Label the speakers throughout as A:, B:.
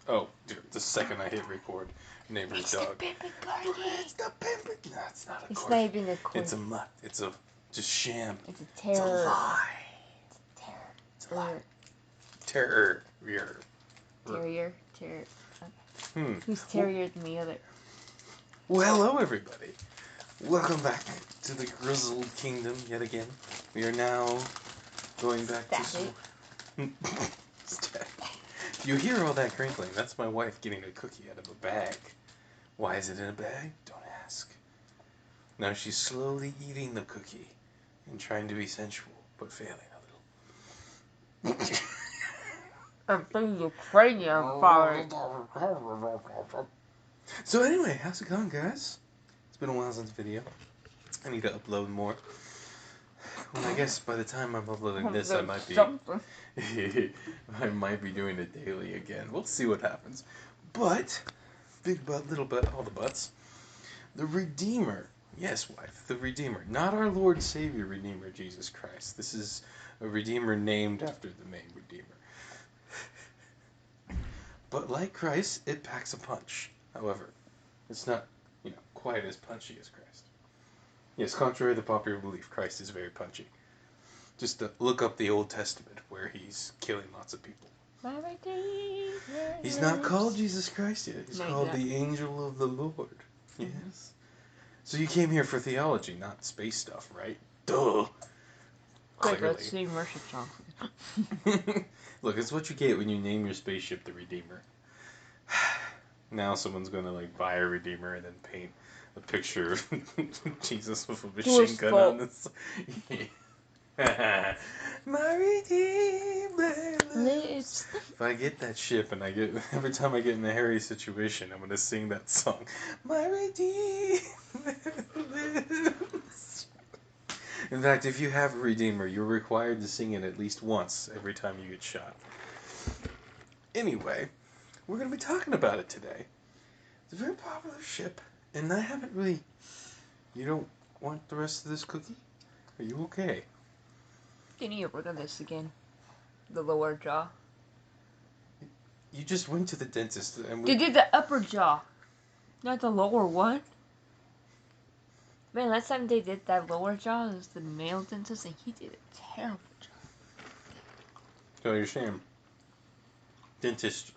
A: Oh, dude, the second I hit record, neighbor's
B: It's
A: dog.
B: the pimpin' corgi.
A: It's the pimpin'. No, it's not a
B: It's
A: corgi.
B: not even a corgi.
A: It's a mutt. It's a just sham.
B: It's a
A: It's a
B: terror.
A: lie.
B: It's a terror.
A: It's a lie. Terror.
B: Terrier. Terror. Who's terrier than the other?
A: Well, hello everybody. Welcome back to the Grizzled Kingdom yet again. We are now going back to You hear all that crinkling? That's my wife getting a cookie out of a bag. Why is it in a bag? Don't ask. Now she's slowly eating the cookie and trying to be sensual, but failing a little.
B: I'm thinking Ukrainian fire.
A: So anyway, how's it going, guys? It's been a while since video. I need to upload more. Well, I guess by the time I'm uploading this, I might be doing it daily again. We'll see what happens. But, big butt, little butt, all the butts. The Redeemer. Yes, wife, the Redeemer. Not our Lord Savior Redeemer, Jesus Christ. This is a Redeemer named after the main Redeemer. But like Christ, it packs a punch. However, it's not, quite as punchy as Christ. Yes, contrary to popular belief, Christ is very punchy. Just look up the Old Testament where he's killing lots of people. He's not called Jesus Christ yet. He's called the Angel of the Lord. Yes. So you came here for theology, not space stuff, right? Duh.
B: Quick, let's sing worship song.
A: Look, it's what you get when you name your spaceship the Redeemer. Now someone's gonna buy a Redeemer and then paint a picture of Jesus with a machine gun on this. My Redeemer lives. If I get that ship and every time I get in a hairy situation, I'm gonna sing that song. My Redeemer lives. In fact, if you have a Redeemer, you're required to sing it at least once every time you get shot. Anyway, we're going to be talking about it today. It's a very popular ship, and I haven't really... You don't want the rest of this cookie? Are you okay?
B: Can you work on this again? The lower jaw?
A: You just went to the dentist and
B: They did the upper jaw, not the lower one. Man, last time they did that lower jaw, it was the male dentist, and he did a terrible job.
A: So you're saying dentists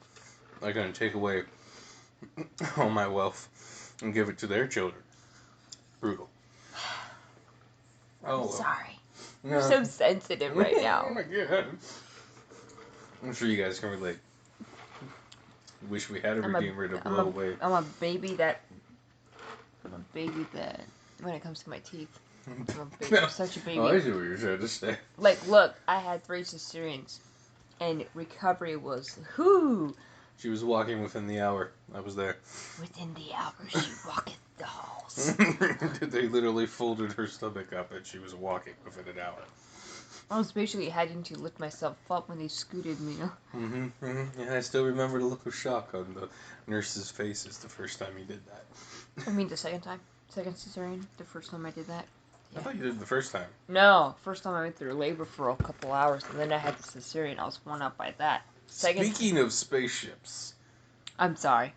A: are going to take away all my wealth and give it to their children? Brutal.
B: I'm sorry.
A: No.
B: You're so sensitive right now.
A: Oh my god. I'm sure you guys can relate. Wish we had a Redeemer to blow away.
B: I'm a baby that, when it comes to my teeth, I'm such a baby.
A: Oh, I see what you're trying to say.
B: Look, I had 3 cesareans, and recovery was, whoo!
A: She was walking within the hour. I was there.
B: Within the hour, she walketh the halls.
A: They literally folded her stomach up, and she was walking within an hour.
B: I was basically having to lift myself up when they scooted me.
A: Yeah, I still remember the look of shock on the nurse's faces the first time you did that.
B: I mean, the second time. Second cesarean, the first time I did that.
A: Yeah. I thought you did it the first time.
B: No, first time I went through labor for a couple hours, and then I had the cesarean. I was worn out by that.
A: Speaking of spaceships.
B: I'm sorry.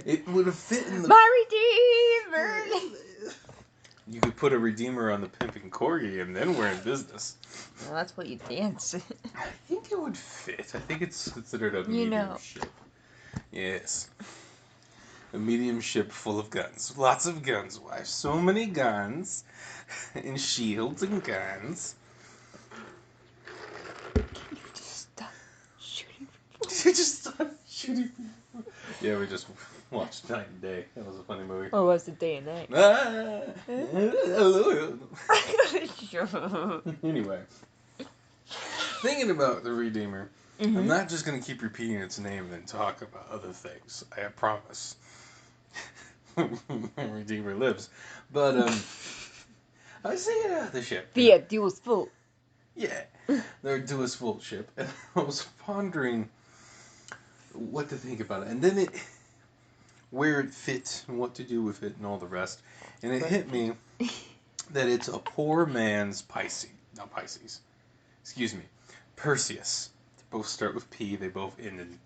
A: It would have fit in the...
B: My Redeemer!
A: You could put a Redeemer on the pimping corgi, and then we're in business.
B: Well, that's what you dance.
A: I think it would fit. I think it's considered a medium ship. Yes. A medium ship full of guns. Lots of guns, wife. So many guns. And shields and guns.
B: Can you just stop shooting people?
A: You just stop shooting people. Yeah, we just watched Night and Day. That was a funny movie.
B: Or was it Day and Night?
A: Anyway. Thinking about the Redeemer, I'm not just going to keep repeating its name and talk about other things. I promise. Redeemer lives. But, I was thinking about the ship.
B: The duel's full.
A: Yeah. Their duel's full ship. And I was pondering what to think about it. And then where it fits and what to do with it and all the rest. And it hit me that it's a poor man's Pisces. Not Pisces. Excuse me. Perseus. both start with P. They both end in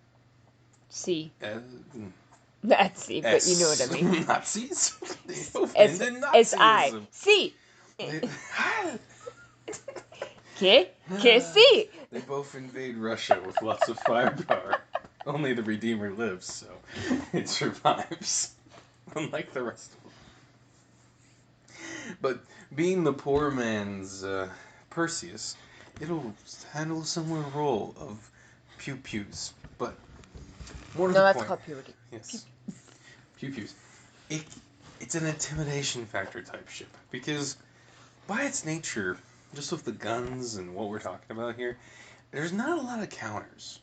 B: C.
A: S.
B: Not C, but you know what I mean.
A: Nazis. They both end in
B: S-I.
A: Nazism.
B: C.
A: They-
B: Okay? Okay, C.
A: They both invade Russia with lots of firepower. Only the Redeemer lives, so it survives. Unlike the rest of them. But being the poor man's Perseus, it'll handle a similar role of pews. But more to the
B: No, that's
A: point.
B: called puberty.
A: Yes. Pews. It's an intimidation factor type ship. Because by its nature, just with the guns and what we're talking about here, there's not a lot of counters.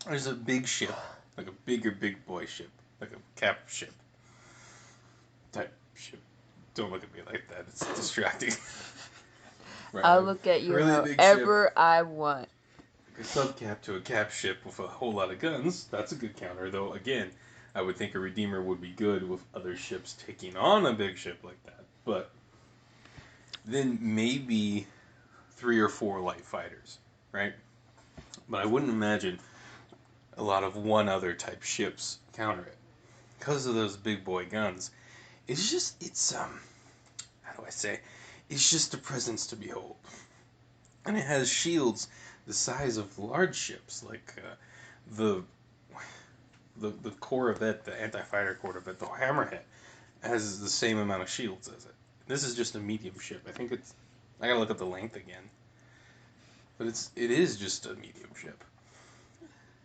A: There's a big ship, like a big boy ship, like a cap ship type ship. Don't look at me like that, it's distracting. Right,
B: I'll look at you
A: really
B: however I want.
A: Like a subcap to a cap ship with a whole lot of guns, that's a good counter, though again, I would think a Redeemer would be good with other ships taking on a big ship like that. But then maybe 3 or 4 light fighters, right? But I wouldn't imagine a lot of one other type ships counter it. Because of those big boy guns, it's how do I say? It's just a presence to behold. And it has shields the size of large ships, like the Corvette, the anti-fighter Corvette, the Hammerhead, has the same amount of shields as it. This is just a medium ship. I think it's. I gotta look up the length again. But it is just a medium ship.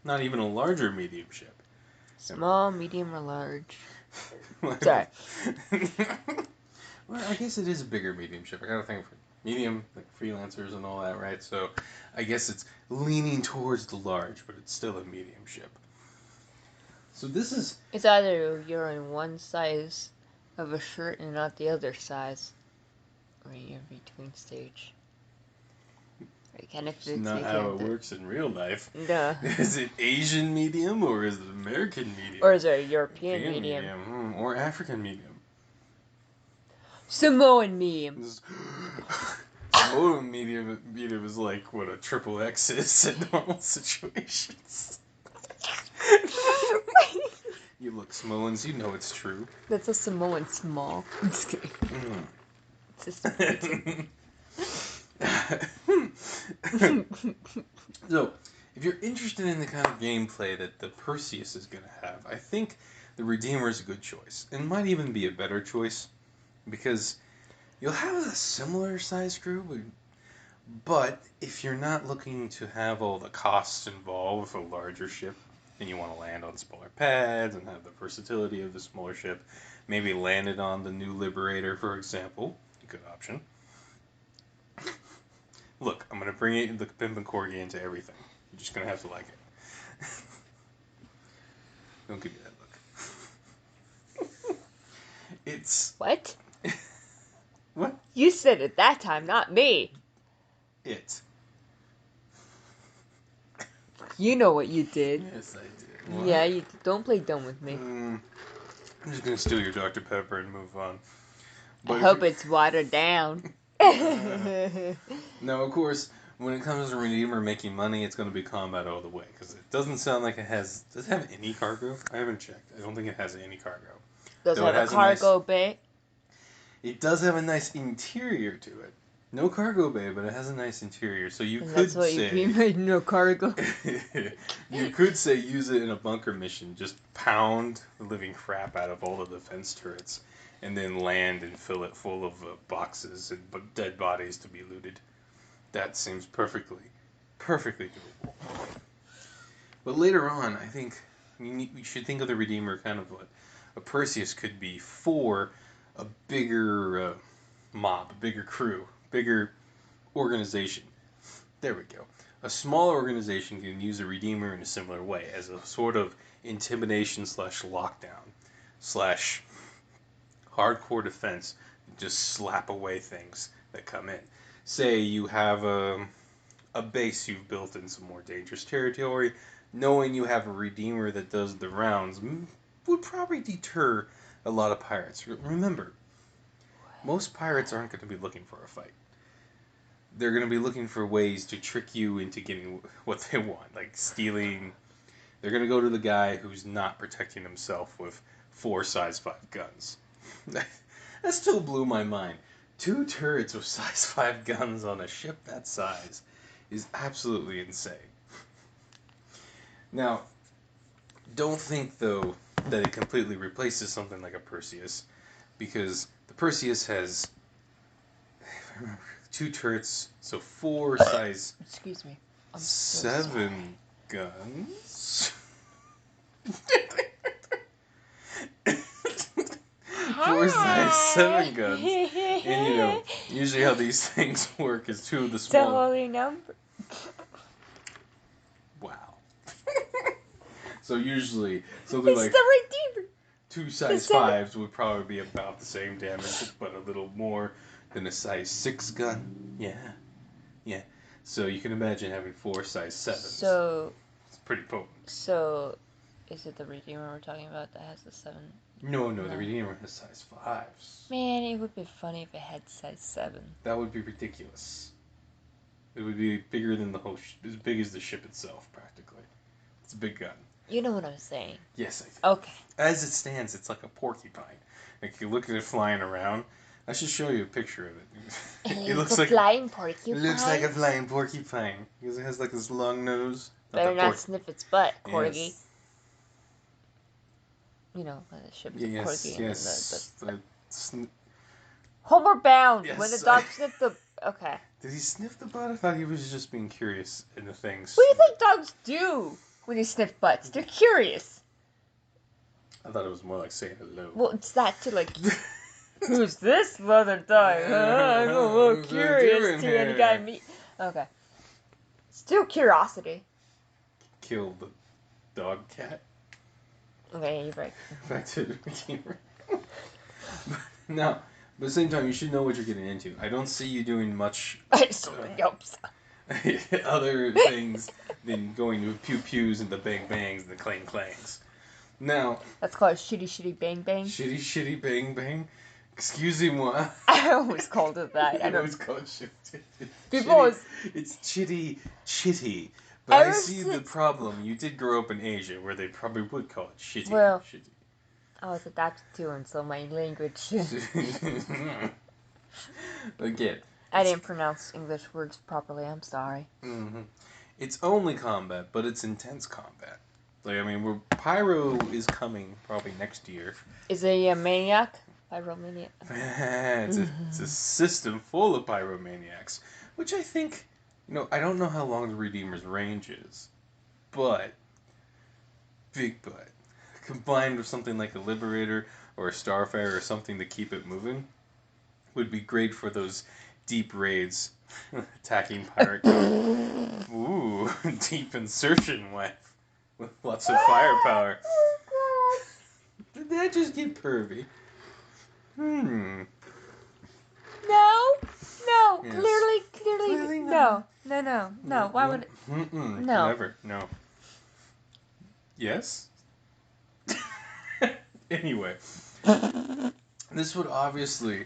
A: Not even a larger medium ship.
B: Small, medium, or large.
A: Sorry. Well, I guess it is a bigger medium ship. I gotta think for medium, like freelancers and all that, right? So I guess it's leaning towards the large, but it's still a medium ship. So this is...
B: It's either you're in one size of a shirt and not the other size. Or you're in between stage. Or kind of
A: It's not how it works in real life.
B: No.
A: Is it Asian medium or is it American medium?
B: Or is it European medium?
A: Or African medium?
B: Samoan medium.
A: Samoan medium is like what a triple X is in normal situations. You look Samoans, you know it's true.
B: That's a Samoan small. I'm just kidding. It's
A: So, if you're interested in the kind of gameplay that the Perseus is going to have, I think the Redeemer is a good choice. It might even be a better choice, because you'll have a similar size crew, but if you're not looking to have all the costs involved with a larger ship, and you want to land on smaller pads and have the versatility of the smaller ship, maybe land it on the new Liberator, for example, a good option. Look, I'm going to bring the Pimp and Corgi into everything. You're just going to have to like it. Don't give me that look. It's...
B: What?
A: What?
B: You said it that time, not me.
A: It.
B: You know what you did.
A: Yes, I did. What?
B: Yeah, you don't play dumb with me.
A: I'm just going to steal your Dr. Pepper and move on.
B: I hope it's watered down.
A: No, of course, when it comes to Redeemer making money, it's going to be combat all the way. Because it doesn't sound like it has... Does it have any cargo? I haven't checked. I don't think it has any cargo.
B: Does it have a cargo bay?
A: It does have a nice interior to it. No cargo bay, but it has a nice interior. So you could
B: That's what
A: say...
B: you mean, no cargo?
A: You could say use it in a bunker mission. Just pound the living crap out of all the defense turrets. And then land and fill it full of boxes and dead bodies to be looted. That seems perfectly doable. But later on, I think we should think of the Redeemer kind of what a Perseus could be for a bigger mob, a bigger crew, bigger organization. There we go. A small organization can use a Redeemer in a similar way, as a sort of intimidation / lockdown / hardcore defense. Just slap away things that come in. Say you have a base you've built in some more dangerous territory, knowing you have a Redeemer that does the rounds would probably deter a lot of pirates. Remember, most pirates aren't going to be looking for a fight. they're going to be looking for ways to trick you into getting what they want, like stealing. They're going to go to the guy who's not protecting himself with 4 size 5 guns. That still blew my mind. 2 turrets with size 5 guns on a ship that size is absolutely insane. Now, don't think, though, that it completely replaces something like a Perseus, because the Perseus has, if I remember, 2 turrets, so 4 size
B: Excuse me. I'm so
A: 7 guns. 4 size 7 guns. And, you know, usually how these things work is 2 of the
B: It's a
A: small...
B: holy number.
A: Wow. So usually, something
B: It's
A: like
B: the Redeemer.
A: 2 size 5s would probably be about the same damage, but a little more than a size 6 gun. Yeah. So you can imagine having 4 size 7s.
B: So...
A: It's pretty potent.
B: So... Is it the Redeemer we're talking about that has the 7?
A: No, the Redeemer has size 5s.
B: Man, it would be funny if it had size 7.
A: That would be ridiculous. It would be bigger than the whole as big as the ship itself, practically. It's a big gun.
B: You know what I'm saying.
A: Yes, I do.
B: Okay.
A: As it stands, it's like a porcupine. Like, you look at it flying around. I should show you a picture of it.
B: It looks like a flying porcupine.
A: It looks like a flying porcupine. Because it has like this long nose.
B: Better not sniff its butt, Corgi.
A: Yes.
B: You know, the ship is a Corgi.
A: Yes.
B: Homeward Bound!
A: Yes,
B: When the dog sniffed the... Okay.
A: Did he sniff the butt? I thought he was just being curious in the things.
B: What do you think dogs do when they sniff butts? They're curious.
A: I thought it was more like saying hello.
B: Well, it's that to like... Who's this mother dog? I'm a little curious to any guy meet. Okay. Still curiosity.
A: Kill the dog cat.
B: Okay, you're right.
A: Back to the gamer. Now, but at the same time, you should know what you're getting into. I don't see you doing much other things than going to pews and the bang bangs and the clang clangs. Now...
B: That's called shitty bang bang?
A: Shitty bang bang? Excusez-moi.
B: I always called it that.
A: I always call it shitty.
B: It's
A: chitty. But I see the problem. You did grow up in Asia, where they probably would call it shitty.
B: Well,
A: shitty.
B: I was adopted to, and so my language...
A: Again.
B: I didn't pronounce English words properly, I'm sorry.
A: Mm-hmm. It's only combat, but it's intense combat. Like, I mean, Pyro is coming probably next year.
B: Is it a maniac? Pyromaniac?
A: It's a system full of pyromaniacs, which I think... I don't know how long the Redeemer's range is, but big butt. Combined with something like a Liberator or a Starfire or something to keep it moving would be great for those deep raids attacking pirate. Ooh, deep insertion with lots of firepower.
B: Oh,
A: Did that just get pervy?
B: No.
A: Yes.
B: Clearly no. No. Why would... No.
A: Never. No. Yes? Anyway. This would obviously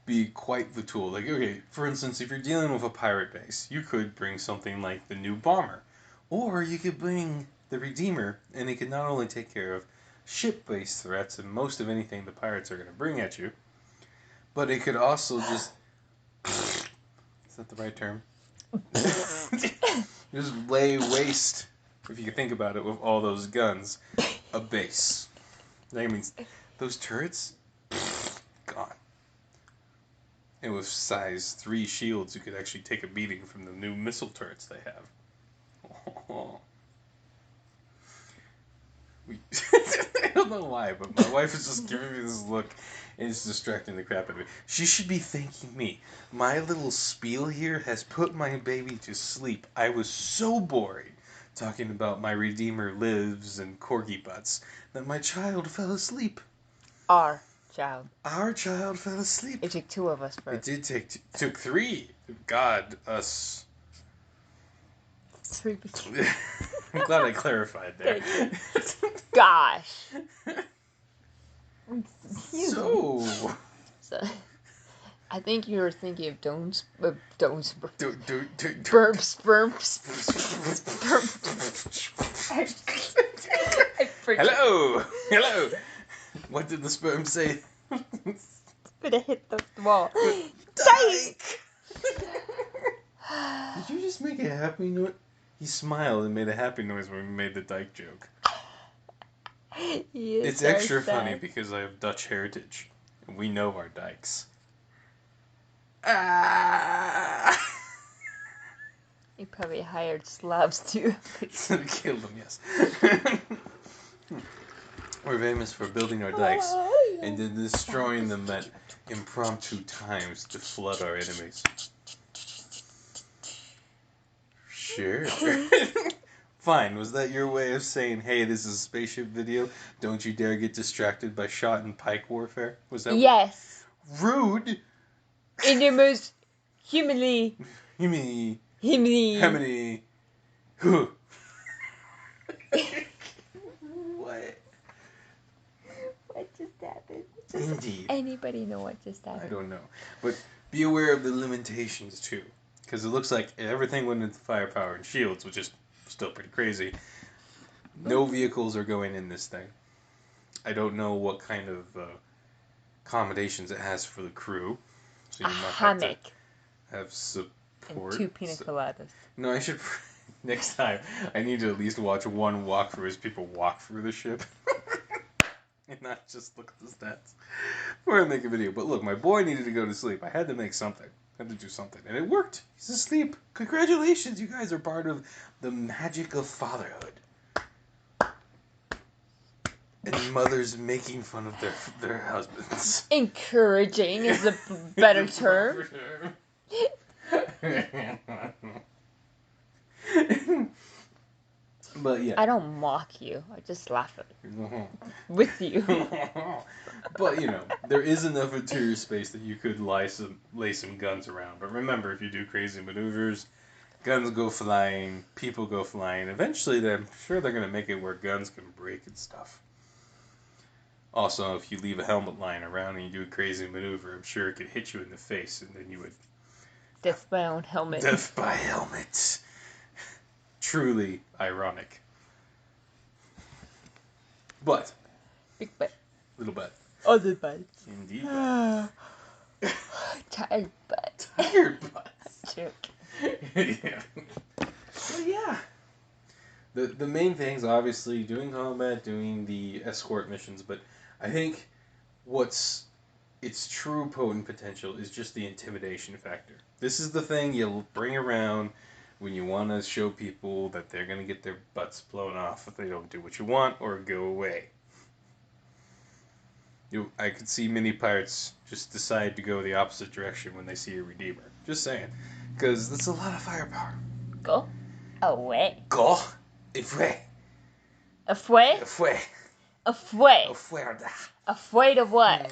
A: be quite the tool. Like, okay, for instance, if you're dealing with a pirate base, you could bring something like the new bomber. Or you could bring the Redeemer, and it could not only take care of ship-based threats and most of anything the pirates are going to bring at you, but it could also just... Is that the right term? Just lay waste, if you can think about it, with all those guns, a base. That means those turrets, gone. And with size 3 shields, you could actually take a beating from the new missile turrets they have. Oh. I don't know why, but my wife is just giving me this look, and it's distracting the crap out of me. She should be thanking me. My little spiel here has put my baby to sleep. I was so bored talking about my Redeemer lives and corgi butts that my child fell asleep.
B: Our child.
A: Our child fell asleep.
B: It took 2 of us first.
A: It did took 3. God, us.
B: 3
A: I'm glad I clarified there.
B: Gosh.
A: So,
B: I think you were thinking of Doan's I forget.
A: Hello. What did the sperm say?
B: Gonna hit the wall.
A: Dyke! Did you just make a happy noise? He smiled and made a happy noise when we made the dyke joke. It's extra funny because I have Dutch heritage. And we know our dykes. Ah!
B: You probably hired Slavs to
A: kill them, yes. We're famous for building our dikes and then destroying them at impromptu times to flood our enemies. Sure. Fine, was that your way of saying, hey, this is a spaceship video, don't you dare get distracted by shot and pike warfare? Was that
B: Yes.
A: Rude!
B: In your most humanly...
A: Who? What?
B: What just happened?
A: Indeed.
B: Anybody know what just happened?
A: I don't know. But be aware of the limitations, too. Because it looks like everything went into firepower and shields, which is still pretty crazy. No vehicles are going in this thing. I don't know what kind of accommodations it has for the crew. So you might
B: hammock.
A: Have support.
B: And 2 pina coladas.
A: No, I should... Next time, I need to at least watch one walkthrough as people walk through the ship. And not just look at the stats. Before I make a video. But look, my boy needed to go to sleep. I had to make something. I had to do something. And it worked. He's asleep. Congratulations. You guys are part of the magic of fatherhood. And mothers making fun of their husbands.
B: Encouraging is a better term.
A: But yeah.
B: I don't mock you. I just laugh at it. With you.
A: But, you know, there is enough interior space that you could lay some guns around. But remember, if you do crazy maneuvers, guns go flying, people go flying. Eventually, I'm sure they're going to make it where guns can break and stuff. Also, if you leave a helmet lying around and you do a crazy maneuver, I'm sure it could hit you in the face, and then you would...
B: Death by own helmet.
A: Death by helmet. Truly ironic. But.
B: Big butt.
A: Little butt.
B: Other butts.
A: Indeed.
B: Tired butt.
A: Tired butts.
B: Joke.
A: Yeah. But yeah. The main things, obviously, doing combat, doing the escort missions, but I think what's its true potent potential is just the intimidation factor. This is the thing you'll bring around when you want to show people that they're going to get their butts blown off if they don't do what you want or go away. I could see many pirates just decide to go the opposite direction when they see a Redeemer. Just saying. Because that's a lot of firepower.
B: Go away.
A: Go away.
B: Afraid?
A: Afraid.
B: Afraid.
A: Afraid.
B: Afraid of what?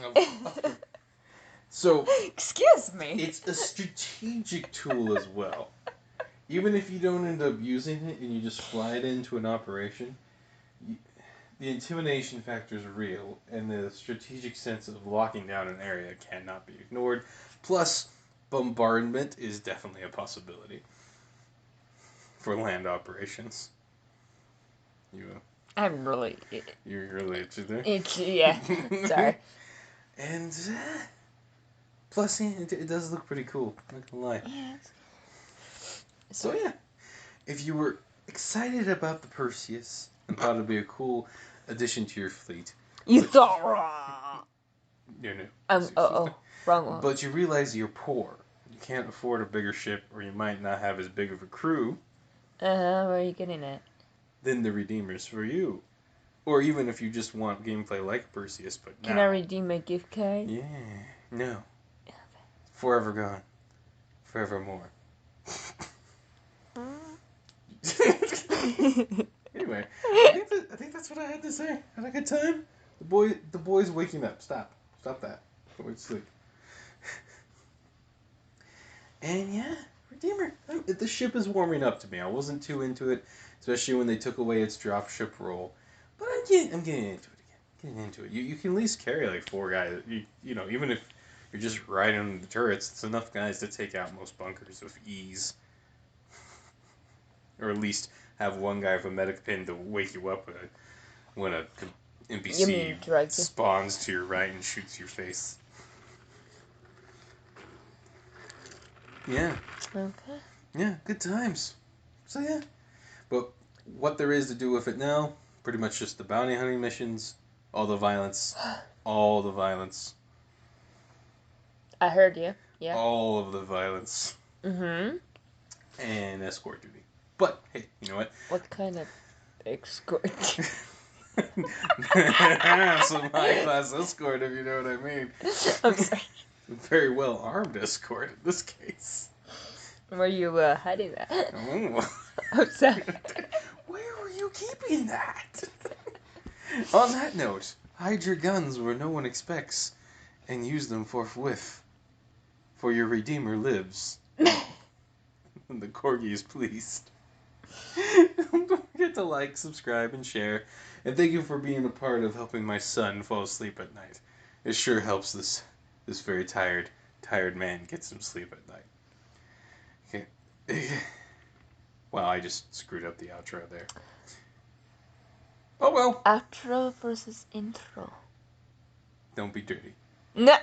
A: So,
B: excuse me.
A: It's a strategic tool as well. Even if you don't end up using it and you just fly it into an operation, the intimidation factor is real, and the strategic sense of locking down an area cannot be ignored. Plus, bombardment is definitely a possibility for land operations.
B: I'm really...
A: You're really itchy there?
B: Itchy, yeah. Sorry.
A: And... plus, it does look pretty cool. Not gonna lie.
B: Yeah.
A: So yeah, if you were excited about the Perseus and thought it'd be a cool addition to your fleet,
B: you thought wrong.
A: No.
B: Wrong one.
A: But you realize you're poor. You can't afford a bigger ship, or you might not have as big of a crew.
B: Where are you getting at?
A: Then the Redeemer's for you. Or even if you just want gameplay like Perseus, but now.
B: Can I redeem my gift card?
A: Yeah. No. Forever gone. Forevermore. Anyway, I think that's what I had to say. Had a good time. The boy's waking up. Stop that. Go to sleep. And yeah, Redeemer. The ship is warming up to me. I wasn't too into it, especially when they took away its dropship role. But I'm getting into it again. You can at least carry like 4 guys. You know, even if you're just riding the turrets. It's enough guys to take out most bunkers with ease. Or at least have one guy with a medic pin to wake you up when a NPC spawns to your right and shoots your face. Yeah.
B: Okay.
A: Yeah, good times. So yeah. But what there is to do with it now, pretty much just the bounty hunting missions, all the violence. All the violence.
B: I heard you. Yeah.
A: All of the violence.
B: Mm-hmm.
A: And escort duty. But, hey, you know what?
B: What kind of escort?
A: Some high-class escort, if you know what I mean.
B: I'm sorry.
A: Very well armed escort in this case.
B: Where you hiding that?
A: Oh.
B: I'm sorry.
A: Where were you keeping that? On that note, hide your guns where no one expects, and use them forthwith. For your Redeemer lives. And the corgi is pleased. Don't forget to like, subscribe, and share. And thank you for being a part of helping my son fall asleep at night. It sure helps this very tired man get some sleep at night. Okay. Wow, I just screwed up the outro there. Oh well.
B: Outro versus intro.
A: Don't be dirty.
B: No.